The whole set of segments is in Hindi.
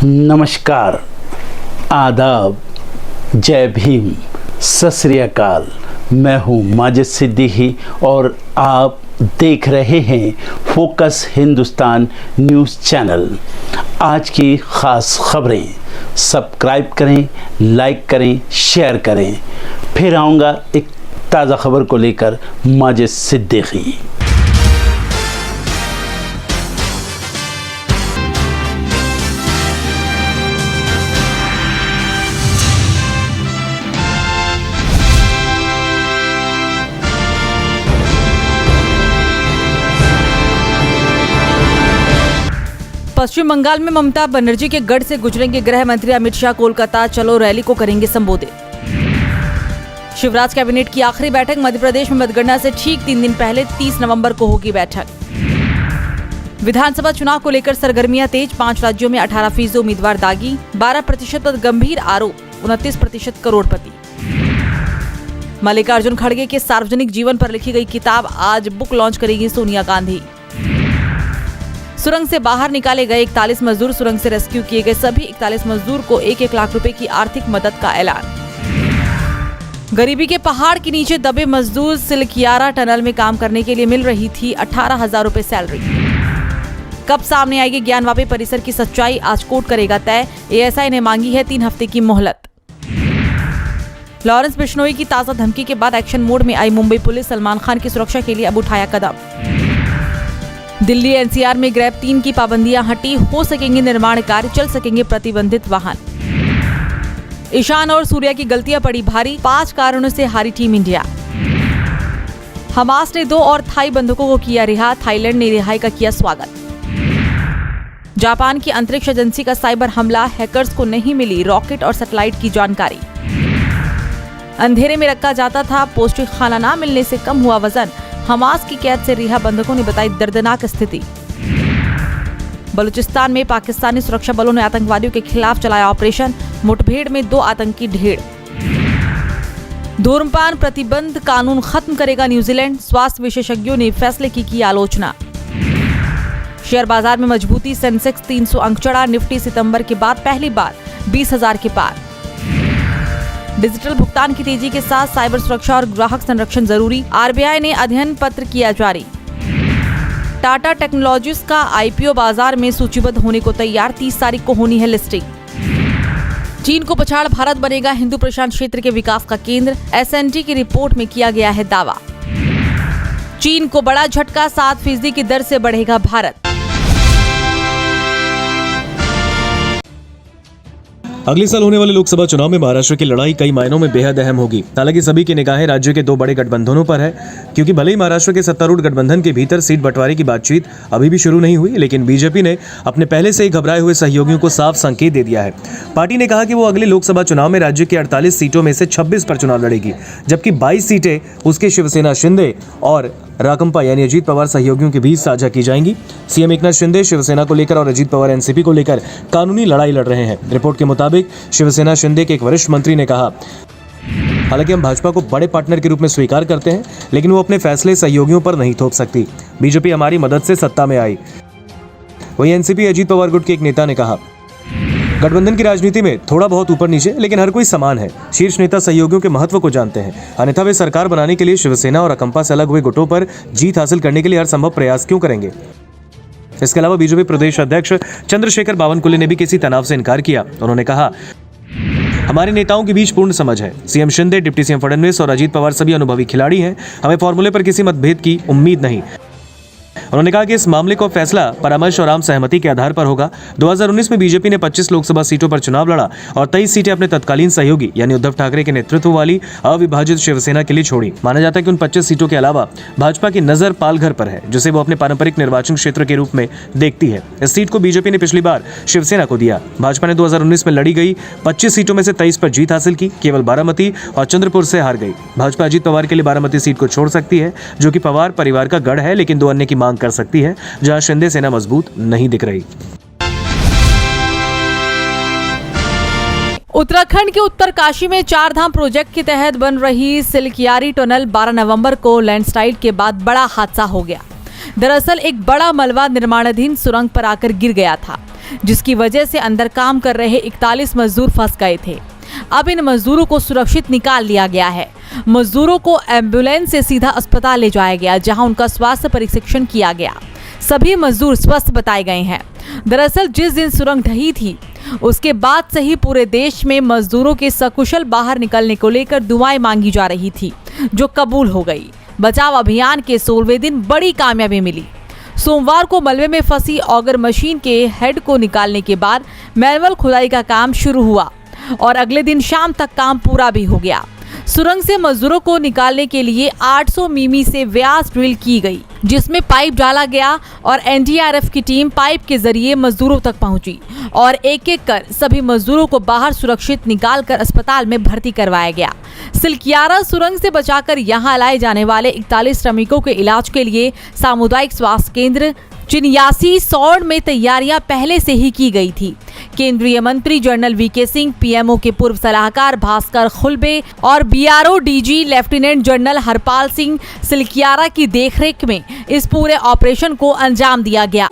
नमस्कार, आदाब, जय भीम, सत श्री अकाल। मैं हूँ माजिद सिद्दीकी और आप देख रहे हैं फोकस हिंदुस्तान न्यूज़ चैनल। आज की ख़ास खबरें सब्सक्राइब करें, लाइक करें, शेयर करें। फिर आऊँगा एक ताज़ा खबर को लेकर माजिद सिद्दीकी। पश्चिम बंगाल में ममता बनर्जी के गढ़ से गुजरेंगे गृह मंत्री अमित शाह। कोलकाता चलो रैली को करेंगे संबोधित। शिवराज कैबिनेट की आखिरी बैठक। मध्य प्रदेश में मतगणना से ठीक 3 दिन पहले 30 नवंबर को होगी बैठक। विधानसभा चुनाव को लेकर सरगर्मियां तेज। 5 राज्यों में 18% उम्मीदवार दागी। 12% पर गंभीर आरोप। 29% करोड़पति। मल्लिकार्जुन खड़गे के सार्वजनिक जीवन पर लिखी गई किताब आज बुक लॉन्च करेगी सोनिया गांधी। सुरंग से बाहर निकाले गए 41 मजदूर। सुरंग से रेस्क्यू किए गए सभी 41 मजदूर को 1-1 लाख रुपए की आर्थिक मदद का ऐलान। गरीबी के पहाड़ के नीचे दबे मजदूर। सिलकियारा टनल में काम करने के लिए मिल रही थी 18,000 रुपए सैलरी। कब सामने आएगी ज्ञानवापी परिसर की सच्चाई, आज कोर्ट करेगा तय। एएसआई ने मांगी है 3 हफ्ते की मोहलत। लॉरेंस बिश्नोई की ताजा धमकी के बाद एक्शन मोड में आई मुंबई पुलिस। सलमान खान की सुरक्षा के लिए अब उठाया कदम। दिल्ली एनसीआर में ग्रैब 3 की पाबंदियां हटी। हो सकेंगे निर्माण कार्य, चल सकेंगे प्रतिबंधित वाहन। ईशान और सूर्या की गलतियां पड़ी भारी। 5 कारणों से हारी टीम इंडिया। हमास ने 2 और थाई बंधकों को किया रिहा। थाईलैंड ने रिहाई का किया स्वागत। जापान की अंतरिक्ष एजेंसी का साइबर हमला। हैकर्स को नहीं मिली रॉकेट और सैटेलाइट की जानकारी। अंधेरे में रखा जाता था पौष्टिक खाना, ना मिलने से कम हुआ वजन। हमास की कैद से रिहा बंधकों ने बताई दर्दनाक स्थिति। बलूचिस्तान में पाकिस्तानी सुरक्षा बलों ने आतंकवादियों के खिलाफ चलाया ऑपरेशन। मुठभेड़ में 2 आतंकी ढेर। धूम्रपान प्रतिबंध कानून खत्म करेगा न्यूजीलैंड। स्वास्थ्य विशेषज्ञों ने फैसले की आलोचना। शेयर बाजार में मजबूती। सेंसेक्स 300 अंक चढ़ा। निफ्टी सितंबर के बाद पहली बार 20,000 के पार। डिजिटल भुगतान की तेजी के साथ साइबर सुरक्षा और ग्राहक संरक्षण जरूरी। आरबीआई ने अध्ययन पत्र किया जारी। टाटा टेक्नोलॉजीज का आईपीओ बाजार में सूचीबद्ध होने को तैयार। 30 तारीख को होनी है लिस्टिंग। चीन को पछाड़ भारत बनेगा हिंदू प्रशांत क्षेत्र के विकास का केंद्र। एसएनटी की रिपोर्ट में किया गया है दावा। चीन को बड़ा झटका। 7% की दर से बढ़ेगा भारत। अगले साल होने वाले लोकसभा चुनाव में महाराष्ट्र की लड़ाई कई मायनों में बेहद अहम होगी। हालांकि सभी की निगाहें राज्य के 2 बड़े गठबंधनों पर है, क्योंकि भले ही महाराष्ट्र के सत्तारूढ़ गठबंधन के भीतर सीट बंटवारे की बातचीत अभी भी शुरू नहीं हुई, लेकिन बीजेपी ने अपने पहले से ही घबराए हुए सहयोगियों को साफ संकेत दे दिया है। पार्टी ने कहा कि वो अगले लोकसभा चुनाव में राज्य की 48 सीटों में से 26 पर चुनाव लड़ेगी, जबकि 22 सीटें उसके शिवसेना शिंदे और राकंपा यानी अजीत पवार सहयोगियों के बीच साझा की जाएंगी। सीएम एकनाथ शिंदे शिवसेना को लेकर और अजीत पवार एनसीपी को लेकर कानूनी लड़ाई लड़ रहे हैं। रिपोर्ट के मुताबिक शिवसेना शिंदे के एक वरिष्ठ मंत्री ने कहा, हालांकि हम भाजपा को बड़े पार्टनर के रूप में स्वीकार करते हैं, लेकिन वो अपने फैसले सहयोगियों पर नहीं थोप सकती। बीजेपी हमारी मदद से सत्ता में आई। वहीं एनसीपी अजीत पवार गुट के एक नेता ने कहा, गठबंधन की राजनीति में थोड़ा बहुत ऊपर नीचे, लेकिन हर कोई समान है। शीर्ष नेता सहयोगियों के महत्व को जानते हैं, अन्यथा वे सरकार बनाने के लिए शिवसेना और राकंपा से अलग हुए गुटों पर जीत हासिल करने के लिए हर संभव प्रयास क्यों करेंगे। इसके अलावा बीजेपी प्रदेश अध्यक्ष चंद्रशेखर बावनकुले ने भी किसी तनाव से इनकार किया। उन्होंने कहा, हमारे नेताओं के बीच पूर्ण समझ है। CM Shinde, deputy CM Fadnavis और अजीत पवार सभी अनुभवी खिलाड़ी हैं। हमें फॉर्मूले पर किसी मतभेद की उम्मीद नहीं। उन्होंने कहा कि इस मामले को फैसला परामर्श और आम सहमति के आधार पर होगा। 2019 में बीजेपी ने 25 लोकसभा सीटों पर चुनाव लड़ा और 23 सीटें अपने तत्कालीन सहयोगी यानी उद्धव ठाकरे के नेतृत्व वाली अविभाजित शिवसेना के लिए छोड़ी। माना जाता है कि उन 25 सीटों के अलावा भाजपा की नजर पालघर पर है, जिसे वो अपने पारंपरिक निर्वाचन क्षेत्र के रूप में देखती है। इस सीट को बीजेपी ने पिछली बार शिवसेना को दिया। भाजपा ने 2019 में लड़ी गई 25 सीटों में से 23 पर जीत हासिल की। केवल बारामती और चंद्रपुर से हार गई। भाजपा अजीत पवार के लिए बारामती सीट को छोड़ सकती है, जो कि पवार परिवार का गढ़ है, लेकिन 2 अन्य की मांग कर सकती है, जहां शिंदे सेना मजबूत नहीं दिख रही। उत्तराखंड के उत्तरकाशी में 4 धाम प्रोजेक्ट के तहत बन रही सिलकियारी टनल 12 नवंबर को लैंडस्लाइड के बाद बड़ा हादसा हो गया। दरअसल एक बड़ा मलबा निर्माणाधीन सुरंग पर आकर गिर गया था। जिसकी वजह से अंदर काम कर रहे 41 मजदूर फंस गए थे। अब इन मजदूरों को सुरक्षित निकाल लिया गया है। मजदूरों को एम्बुलेंस से सीधा अस्पताल ले जाया गया, जहां उनका स्वास्थ्य परीक्षण किया गया। सभी मजदूर स्वस्थ बताए गए हैं। दरअसल जिस दिन सुरंग ढही थी, उसके बाद से ही पूरे देश में मजदूरों के सकुशल बाहर निकलने को लेकर दुआएं मांगी जा रही थी, जो कबूल हो गई। बचाव अभियान के 16वें दिन बड़ी कामयाबी मिली। सोमवार को मलबे में फंसी ऑगर मशीन के हेड को निकालने के बाद मैनुअल खुदाई का काम शुरू हुआ और अगले दिन शाम तक काम पूरा भी हो गया। सुरंग से मजदूरों को निकालने के लिए 800 मिमी से व्यास ड्रिल की गई, जिसमें पाइप डाला गया और एनडीआरएफ की टीम पाइप के जरिए मजदूरों तक पहुंची और एक एक कर सभी मजदूरों को बाहर सुरक्षित निकालकर अस्पताल में भर्ती करवाया गया। सिलकियारा सुरंग से बचाकर यहां लाए जाने वाले 41 श्रमिकों के इलाज के लिए सामुदायिक स्वास्थ्य केंद्र चिन्यासी सौड़ में तैयारियां पहले से ही की गई थी। केंद्रीय मंत्री जनरल वीके सिंह, पीएमओ के पूर्व सलाहकार भास्कर खुलबे और BRO DG lieutenant general Harpal Singh Silkyara की देखरेख में इस पूरे ऑपरेशन को अंजाम दिया गया।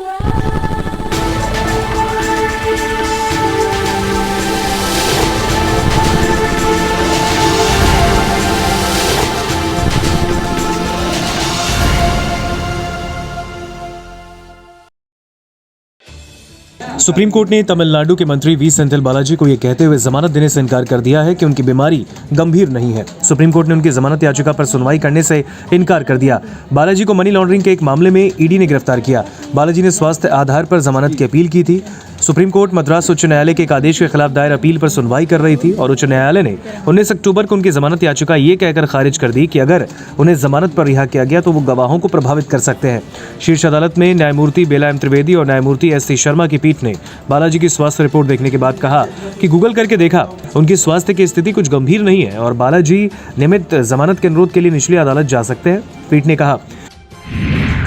सुप्रीम कोर्ट ने तमिलनाडु के मंत्री वी सेंथिल बालाजी को यह कहते हुए जमानत देने से इनकार कर दिया है कि उनकी बीमारी गंभीर नहीं है। सुप्रीम कोर्ट ने उनकी जमानत याचिका पर सुनवाई करने से इनकार कर दिया। बालाजी को मनी लॉन्ड्रिंग के एक मामले में ईडी ने गिरफ्तार किया। बालाजी ने स्वास्थ्य आधार पर जमानत की अपील की थी। सुप्रीम कोर्ट मद्रास उच्च न्यायालय के एक आदेश के खिलाफ दायर अपील पर सुनवाई कर रही थी और उच्च न्यायालय ने 19 अक्टूबर को उनकी जमानत याचिका ये कहकर खारिज कर दी कि अगर उन्हें जमानत पर रिहा किया गया तो वो गवाहों को प्रभावित कर सकते हैं। शीर्ष अदालत में न्यायमूर्ति बेला एम त्रिवेदी और न्यायमूर्ति एस.सी. शर्मा की पीठ ने बालाजी की स्वास्थ्य रिपोर्ट देखने के बाद कहा कि गूगल करके देखा, उनकी स्वास्थ्य की स्थिति कुछ गंभीर नहीं है और बालाजी नियमित जमानत के अनुरोध के लिए निचली अदालत जा सकते हैं। पीठ ने कहा,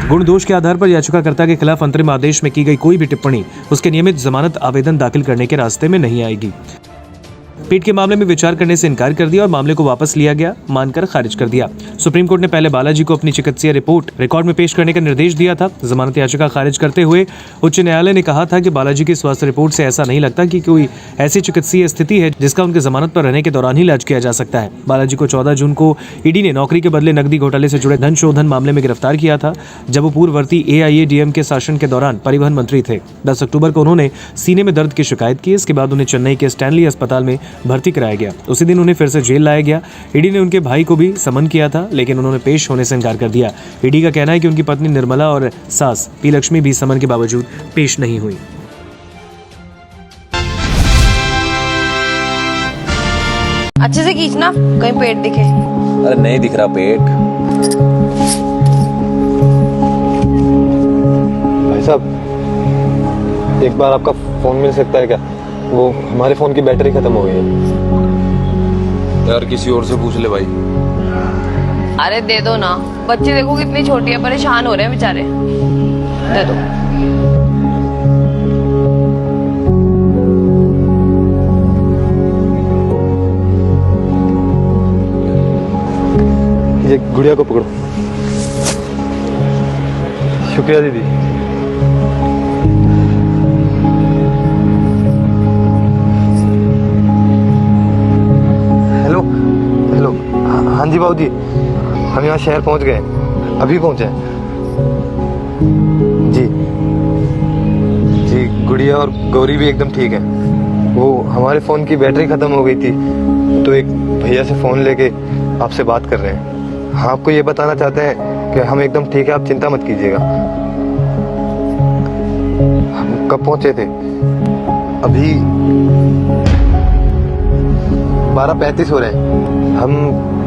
गुण दोष के आधार पर याचिकाकर्ता के खिलाफ अंतरिम आदेश में की गई कोई भी टिप्पणी उसके नियमित जमानत आवेदन दाखिल करने के रास्ते में नहीं आएगी। पीठ के मामले में विचार करने से इनकार कर दिया और मामले को वापस लिया गया मानकर खारिज कर दिया। सुप्रीम कोर्ट ने पहले बालाजी को अपनी चिकित्सीय रिपोर्ट रिकॉर्ड में पेश करने का निर्देश दिया था। जमानत याचिका खारिज करते हुए उच्च न्यायालय ने कहा था कि बालाजी की स्वास्थ्य रिपोर्ट से ऐसा नहीं लगता कि कोई ऐसी चिकित्सीय स्थिति है जिसका उनके जमानत पर रहने के दौरान ही इलाज किया जा सकता है। बालाजी को 14 जून को ईडी ने नौकरी के बदले नकदी घोटाले से जुड़े धन शोधन मामले में गिरफ्तार किया था, जब वो पूर्ववर्ती AIADM के शासन के दौरान परिवहन मंत्री थे। 10 अक्टूबर को उन्होंने सीने में दर्द की शिकायत की। इसके बाद उन्हें चेन्नई के स्टैनली अस्पताल में भर्ती कराया गया। उसी दिन उन्हें फिर से जेल लाया गया। ईडी ने उनके भाई को भी समन किया था, लेकिन उन्होंने पेश होने से इनकार कर दिया। ईडी का कहना है कि उनकी पत्नी निर्मला और सास पी लक्ष्मी भी समन के बावजूद पेश नहीं हुई। अच्छे से खींचना, कहीं पेट दिखे। अरे नहीं दिख रहा पेट। भाई साहब, एक बार आपका फोन मिल सकता है क्या? वो हमारे फोन की बैटरी खत्म हो गई है। यार किसी और से पूछ ले भाई। अरे दे दो ना, बच्चे देखो कितनी छोटी है, परेशान हो रहे हैं बेचारे। दे दो। ये गुड़िया को पकड़ो। शुक्रिया दीदी। हेलो हेलो, हाँ जी बाबू जी, हम यहाँ शहर पहुँच गए, अभी पहुँचे हैं। जी जी, गुड़िया और गौरी भी एकदम ठीक है। वो हमारे फ़ोन की बैटरी ख़त्म हो गई थी, तो एक भैया से फ़ोन लेके आपसे बात कर रहे हैं। हाँ, आपको ये बताना चाहते हैं कि हम एकदम ठीक है, आप चिंता मत कीजिएगा। हम कब पहुँचे थे? अभी 12:35 हो रहे हैं। हम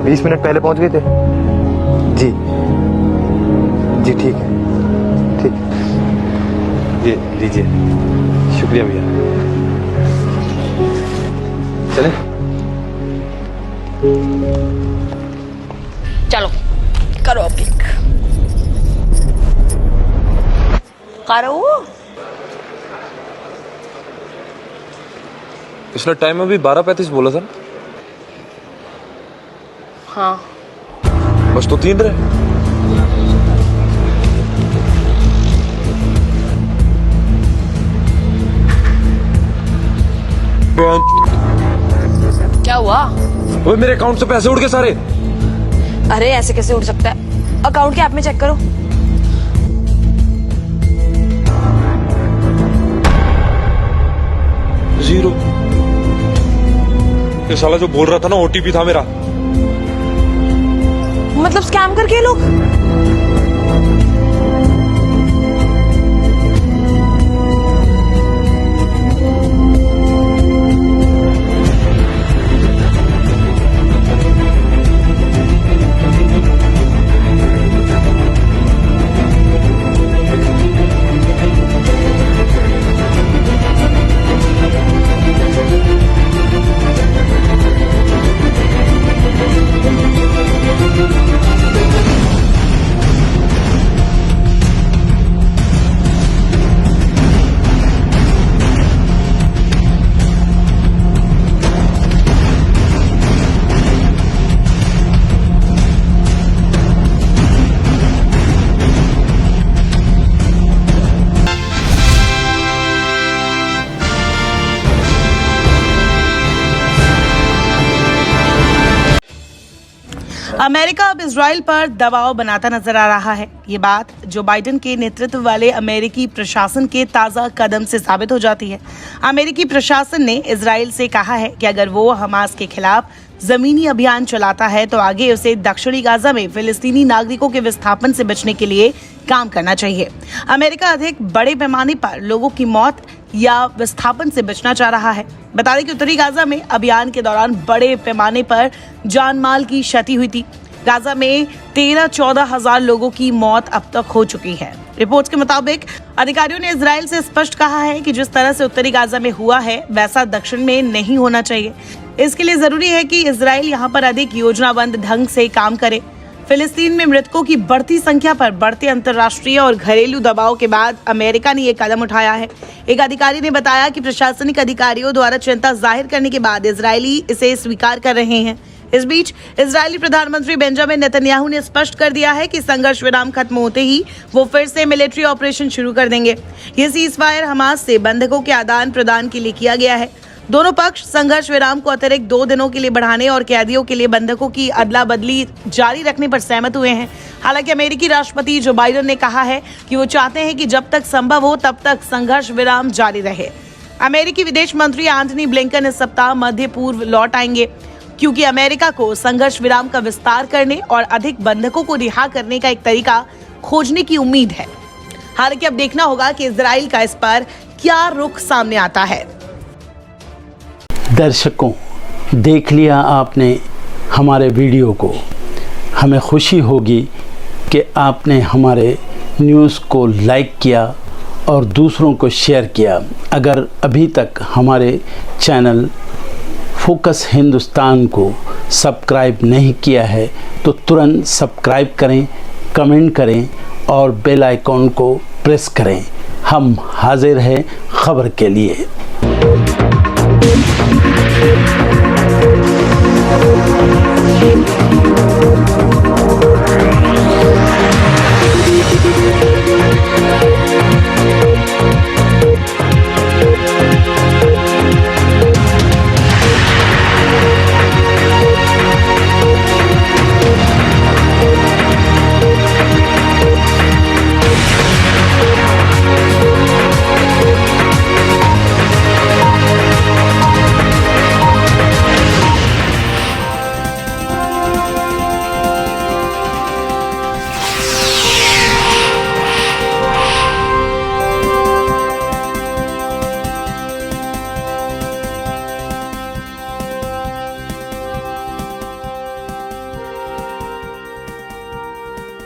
20 मिनट पहले पहुँच गए थे। जी जी, ठीक है, ठीक। जी लीजिए, शुक्रिया भैया। चले चलो करो पिक करो। पिछले टाइम में भी 12:35 बोला था। हाँ बस तो 3 रहे। क्या हुआ? अबे मेरे अकाउंट से पैसे उड़ गए सारे। अरे ऐसे कैसे उड़ सकता है? अकाउंट के ऐप में चेक करो। जीरो। ये साला जो बोल रहा था ना ओटीपी था मेरा। मतलब स्कैम करके ये लोग। अमेरिका अब इजराइल पर दबाव बनाता नजर आ रहा है। ये बात जो बाइडेन के नेतृत्व वाले अमेरिकी प्रशासन के ताज़ा कदम से साबित हो जाती है। अमेरिकी प्रशासन ने इजराइल से कहा है कि अगर वो हमास के खिलाफ जमीनी अभियान चलाता है तो आगे उसे दक्षिणी गाजा में फिलिस्तीनी नागरिकों के विस्थापन से बचने के लिए काम करना चाहिए। अमेरिका अधिक बड़े पैमाने पर लोगों की मौत या विस्थापन से बचना चाह रहा है। बता दें कि उत्तरी गाजा में अभियान के दौरान बड़े पैमाने पर जान माल की क्षति हुई थी। गाजा में 13-14 हजार लोगों की मौत अब तक हो चुकी है। रिपोर्ट्स के मुताबिक अधिकारियों ने इजराइल से स्पष्ट कहा है कि जिस तरह से उत्तरी गाजा में हुआ है वैसा दक्षिण में नहीं होना चाहिए। इसके लिए जरूरी है कि इजराइल यहाँ पर अधिक योजनाबद्ध ढंग से काम करे। फिलिस्तीन में मृतकों की बढ़ती संख्या पर बढ़ते अंतर्राष्ट्रीय और घरेलू दबाव के बाद अमेरिका ने ये कदम उठाया है। एक अधिकारी ने बताया कि प्रशासनिक अधिकारियों द्वारा चिंता जाहिर करने के बाद इजरायली इसे स्वीकार कर रहे हैं। इस बीच इजरायली प्रधानमंत्री बेंजामिन नेतन्याहू ने स्पष्ट कर दिया है कि संघर्ष विराम खत्म होते ही वो फिर से मिलिट्री ऑपरेशन शुरू कर देंगे। ये सीजफायर हमास से बंधकों के आदान प्रदान के लिए किया गया है। दोनों पक्ष संघर्ष विराम को अतिरिक्त 2 दिनों के लिए बढ़ाने और कैदियों के लिए बंधकों की अदला बदली जारी रखने पर सहमत हुए हैं। हालांकि अमेरिकी राष्ट्रपति जो बाइडेन ने कहा है कि वो चाहते हैं कि जब तक संभव हो तब तक संघर्ष विराम जारी रहे। अमेरिकी विदेश मंत्री एंटनी ब्लिंकन इस सप्ताह मध्य पूर्व लौट आएंगे, क्योंकि अमेरिका को संघर्ष विराम का विस्तार करने और अधिक बंधकों को रिहा करने का एक तरीका खोजने की उम्मीद है। हालांकि अब देखना होगा कि इजराइल का इस पर क्या रुख सामने आता है। दर्शकों, देख लिया आपने हमारे वीडियो को। हमें खुशी होगी कि आपने हमारे न्यूज़ को लाइक किया और दूसरों को शेयर किया। अगर अभी तक हमारे चैनल फोकस हिंदुस्तान को सब्सक्राइब नहीं किया है तो तुरंत सब्सक्राइब करें, कमेंट करें और बेल आइकॉन को प्रेस करें। हम हाजिर हैं खबर के लिए। Thank you.